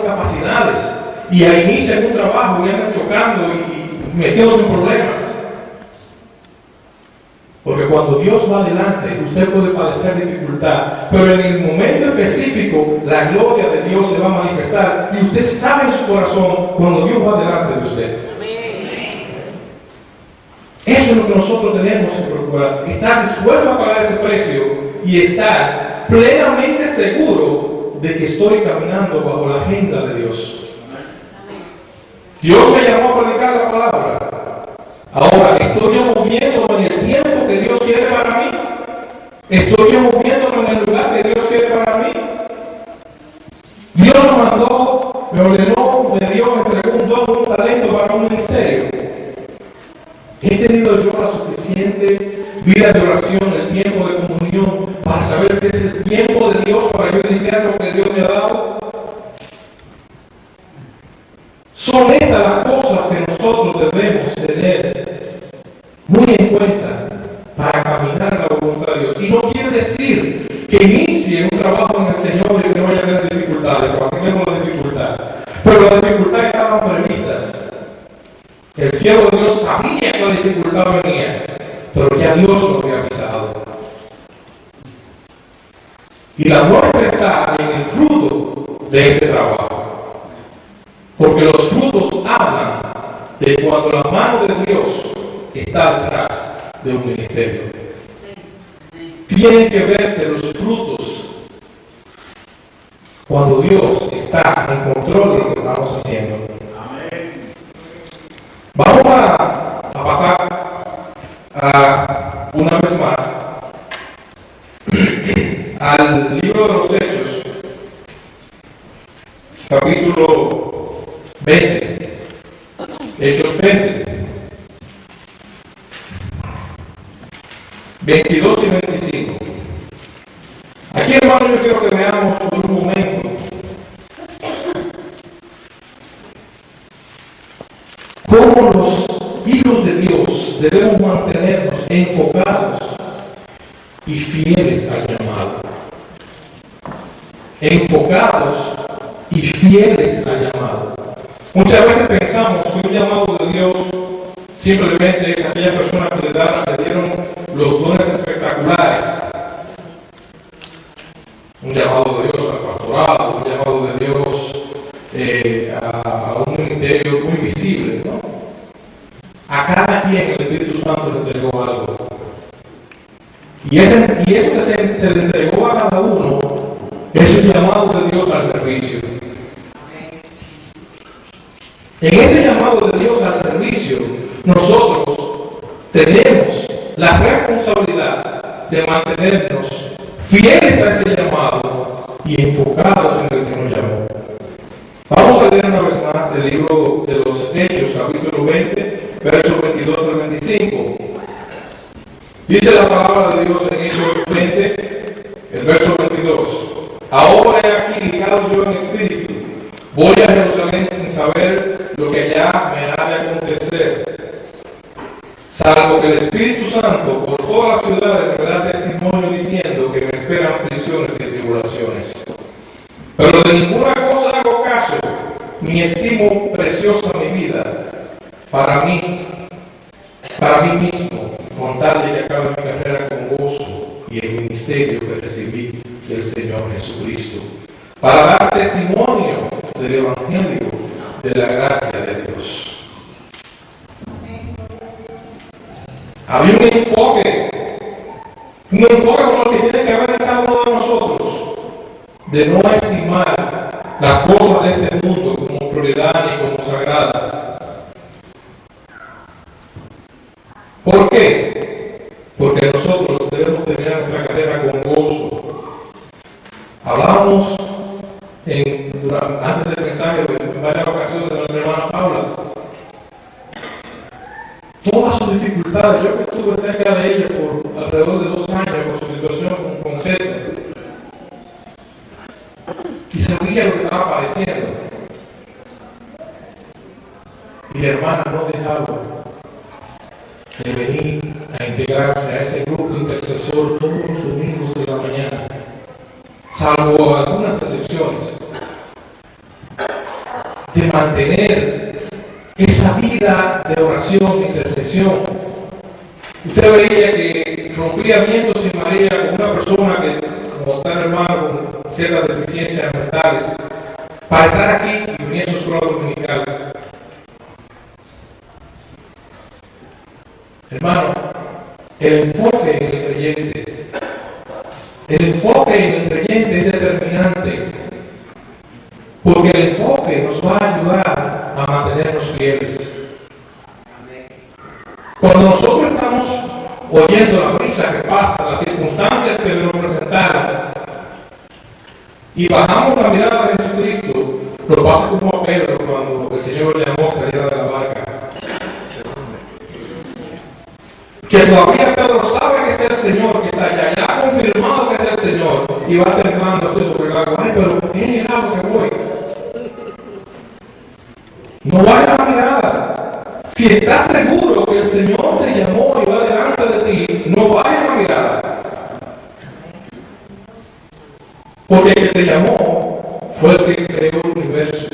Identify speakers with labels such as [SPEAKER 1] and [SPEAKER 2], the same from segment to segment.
[SPEAKER 1] capacidades y inician un trabajo y andan chocando y metiéndose en problemas. Porque cuando Dios va adelante, usted puede padecer dificultad, pero en el momento específico, la gloria de Dios se va a manifestar y usted sabe en su corazón cuando Dios va delante de usted. Eso es lo que nosotros tenemos que procurar, estar dispuesto a pagar ese precio y estar plenamente seguro de que estoy caminando bajo la agenda de Dios. Dios me llamó a predicar la palabra. Ahora, ¿estoy yo moviéndome en el tiempo que Dios quiere para mí? ¿Estoy yo moviéndome en el lugar que Dios quiere para mí? Dios me mandó, me ordenó, me dio, me entregó un don, un talento para un ministerio. He tenido yo la suficiente vida de oración, el tiempo de comunión, para saber si es el tiempo de Dios para yo iniciar lo que Dios me ha dado. Son estas las cosas que nosotros debemos tener muy en cuenta para caminar en la voluntad de Dios. Y no quiere decir que inicie un trabajo en el Señor y que no vaya a tener dificultades, porque vemos la dificultad. Pero las dificultades estaban previstas. El siervo de Dios sabía que la dificultad venía, pero ya Dios lo había avisado. Y la muestra está en el fruto de ese trabajo. Porque los frutos hablan de cuando la mano de Dios está detrás de un ministerio. Tienen que verse los frutos cuando Dios está en control de lo que estamos haciendo. Vamos a pasar una vez más al libro de los Hechos, capítulo 20, Hechos 20, 22 y 25. Aquí, hermano, yo quiero que veamos por un momento cómo los hijos de Dios debemos mantenernos enfocados y fieles al llamado. Enfocados y fieles al llamado. Muchas veces pensamos que un llamado de Dios simplemente es aquella persona que le dieron los dones espectaculares. Un llamado de Dios al pastorado, un llamado de Dios a un ministerio muy visible, ¿no? A cada quien el Espíritu Santo le entregó algo. Y eso que se le entregó a cada uno es un llamado de Dios al servicio. En ese llamado de Dios al servicio, nosotros tenemos la responsabilidad de mantenernos fieles a ese llamado y enfocados en el que nos llamó. Vamos a leer una vez más el libro de los Hechos, capítulo 20, versos 22 al 25. Dice la palabra de Dios en Hechos 20, el verso 22. Ahora he aquí ligado yo en espíritu. Voy a Jerusalén sin saber lo que allá me ha de acontecer, salvo que el Espíritu Santo por todas las ciudades me da testimonio diciendo que me esperan prisiones y tribulaciones. Pero de ninguna cosa hago caso, ni estimo preciosa mi vida para mí mismo, con tal de que acabe mi carrera con gozo y el ministerio que recibí del Señor Jesucristo, para dar testimonio del Evangelio de la gracia de Dios. Había un enfoque como el que tiene que haber en cada uno de nosotros, de no estimar las cosas de este mundo como prioridad ni como sagradas. ¿Por qué? Porque nosotros debemos terminar nuestra carrera con gozo. Hablábamos antes del mensaje en varias ocasiones de nuestra hermana Paula. Todas sus dificultades, yo que estuve cerca de ella por alrededor de 2 años por su situación con César, y sabía lo que estaba padeciendo, y la hermana no dejaba de venir a integrarse a ese grupo intercesor todos los domingos de la mañana, salvo algunas excepciones. de mantener esa vida de oración, de intercesión. Usted veía que rompía vientos y marea con una persona que, como tal hermano, con ciertas deficiencias mentales, para estar aquí y venir a su escuela dominical. Hermano, el enfoque en el creyente, es determinante, porque el enfoque nos va a ayudar a mantenernos fieles. Cuando nosotros estamos oyendo la brisa que pasa, las circunstancias que se nos presentaron, y bajamos la mirada de Jesucristo, lo pasa como a Pedro cuando el Señor le llamó a salir de la barca. Que todavía Pedro sabe que es el Señor, que está allá, ya ha confirmado que es el Señor, y va temblando así sobre el agua. Ay, pero es el agua que voy. No vaya la mirada. Si estás seguro que el Señor te llamó y va delante de ti, no vaya la mirada. Porque el que te llamó fue el que creó el universo,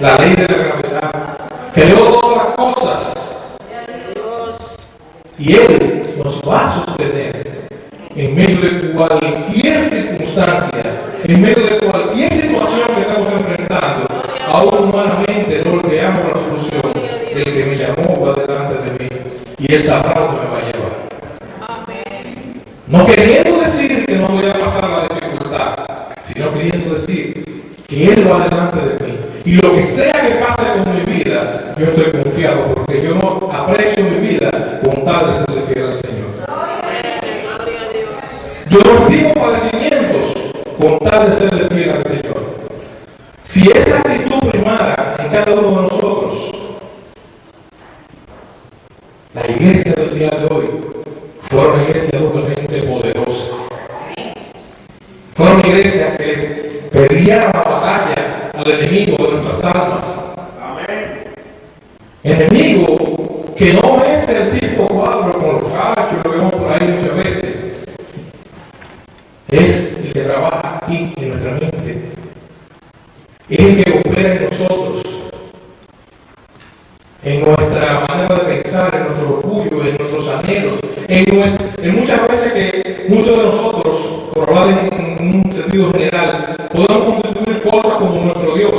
[SPEAKER 1] la ley de la gravedad, creó todas las cosas. Y Él nos va a sostener en medio de cualquier circunstancia, en medio de cualquier situación que estamos enfrentando. Aún humanamente no le veamos la solución. El que me llamó va delante de mí y Él sabrá dónde me va a llevar. No queriendo decir que no voy a pasar la dificultad, sino queriendo decir que Él va delante de mí. Y lo que sea que pase con mi vida, yo estoy confiado, porque yo no aprecio mi vida con tal de serle fiel al Señor. Yo no estimo padecimientos con tal de serle fiel al Señor. Si esa actitud primara en cada uno de nosotros, la iglesia del día de hoy fue una iglesia doblemente poderosa. Fue una iglesia que pedía la batalla al enemigo de nuestras almas. Enemigo que no es el tipo cuadro con los cachos, lo vemos por ahí muchas veces. Es el que trabaja aquí en nuestra mente. Es el que opera en nosotros, en nuestra manera de pensar, en nuestro orgullo, en nuestros anhelos, en muchas veces que muchos de nosotros, por hablar en un sentido general, podemos constituir cosas como nuestro Dios.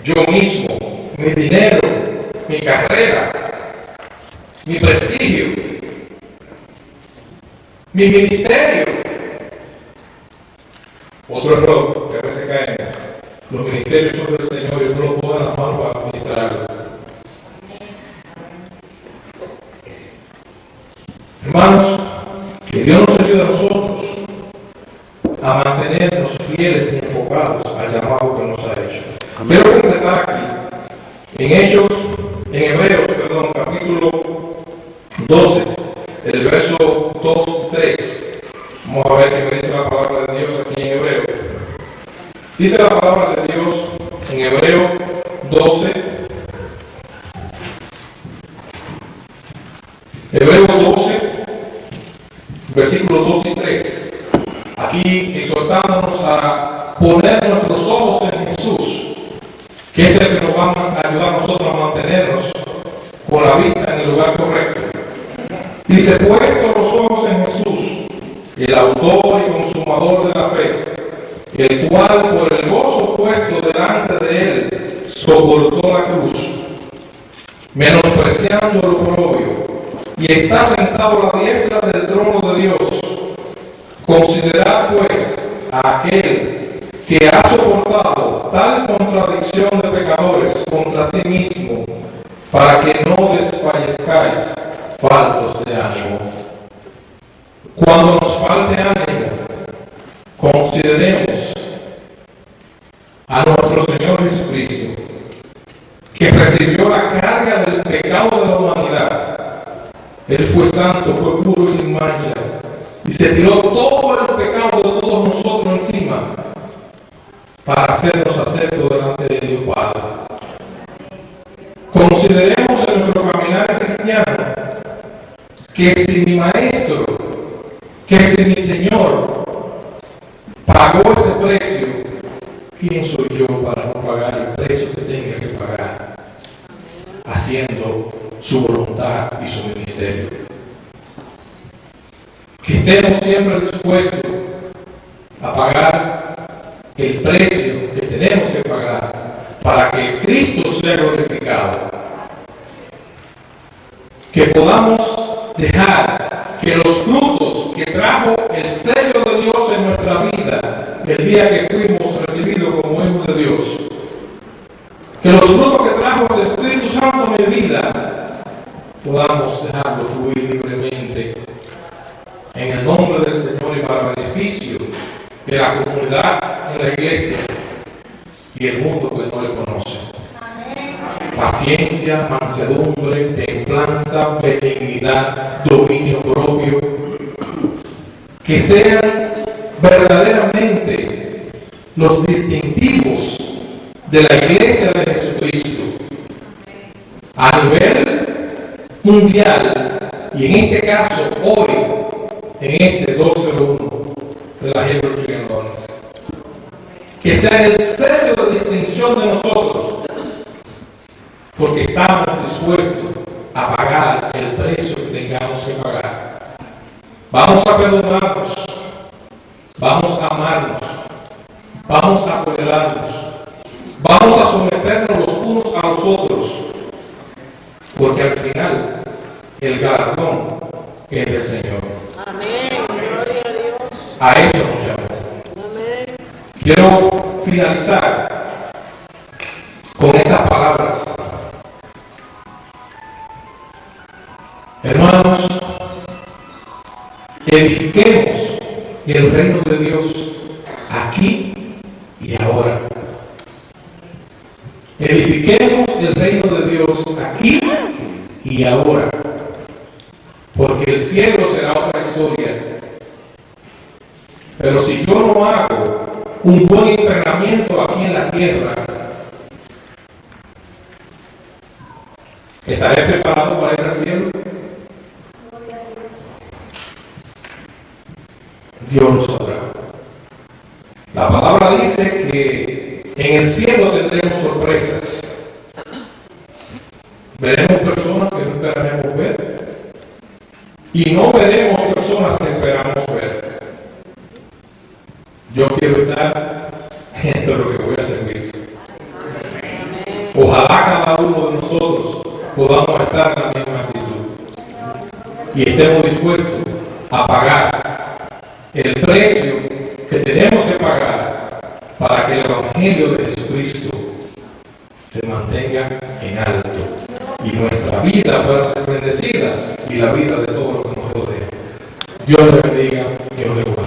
[SPEAKER 1] Yo mismo, mi dinero, mi carrera, mi prestigio, mi ministerio. Otro error que a veces caemos: los ministerios son del Señor y uno lo pone en las manos para administrarlo. Hermanos, que Dios nos ayude a nosotros a mantenernos fieles y enfocados al llamado que nos ha hecho. Quiero completar aquí, en Hebreos, capítulo 12, el verso 2 y 3. Vamos a ver qué me dice la palabra de Dios aquí en Hebreo. Dice la palabra de Dios en Hebreo 12, versículos 2 y 3. Aquí exhortándonos a poner nuestros ojos en Jesús, que es el que nos va a ayudar a nosotros a mantenernos con la vista en el lugar correcto. Dice: puesto los ojos en Jesús, el autor y consumador de la fe, el cual por el gozo puesto delante de él soportó la cruz, menospreciando lo oprobio, y está sentado a la diestra del trono de Dios. Considerad pues a aquel que ha soportado tal contradicción de pecadores contra sí mismo, para que no desfallezcáis faltos de ánimo. Cuando nos falte ánimo, consideremos a nuestro Señor Jesucristo, que recibió la carga del pecado de la humanidad. Él fue santo, fue puro y sin mancha, y se tiró todo el pecado de todos nosotros encima para hacernos aceptos delante de Dios Padre. Consideremos en nuestro caminar cristiano que si mi maestro, que si mi Señor pagó ese precio, ¿quién soy yo para no pagar el precio haciendo su voluntad y su ministerio. Que estemos siempre dispuestos a pagar el precio que tenemos que pagar para que Cristo sea glorificado. Que podamos dejar que los frutos que trajo el sello de Dios en nuestra vida el día que fuimos recibidos como hijos de Dios, que los frutos que trajo ese Espíritu Santo en mi vida podamos dejarlo fluir libremente en el nombre del Señor y para beneficio de la comunidad en la iglesia y el mundo que no le conoce. Paciencia, mansedumbre, templanza, benignidad, dominio propio, que sean verdaderamente los distintivos de la iglesia de Jesucristo a nivel mundial y en este caso hoy en este 201 de la Hebrew Bones, que sea el sello de distinción de nosotros, porque estamos dispuestos a pagar el precio que tengamos que pagar. Vamos a perdonarnos, vamos a amarnos, vamos a tolerarnos, vamos a someternos los unos a los otros, porque al final el galardón es del Señor.
[SPEAKER 2] Amén. Gloria a Dios.
[SPEAKER 1] A eso nos llamó.
[SPEAKER 2] Amén.
[SPEAKER 1] Quiero finalizar con estas palabras. Hermanos, edifiquemos el reino de Dios aquí y ahora. Edifiquemos el reino de Dios aquí y ahora, porque el cielo será otra historia. Pero si yo no hago un buen entrenamiento aquí en la tierra, ¿estaré preparado para ir al cielo? Dios lo sabrá. La palabra dice que en el cielo tendremos sorpresas. Veremos personas que no esperaremos ver y no veremos personas que esperamos ver. Yo quiero estar entre lo que voy a servir. Ojalá cada uno de nosotros podamos estar en la misma actitud y estemos dispuestos a pagar el precio que tenemos que pagar para que el Evangelio de Jesucristo se mantenga en alto y nuestra vida pueda ser bendecida y la vida de todos los que nos rodean. Dios les bendiga, Dios les bendiga.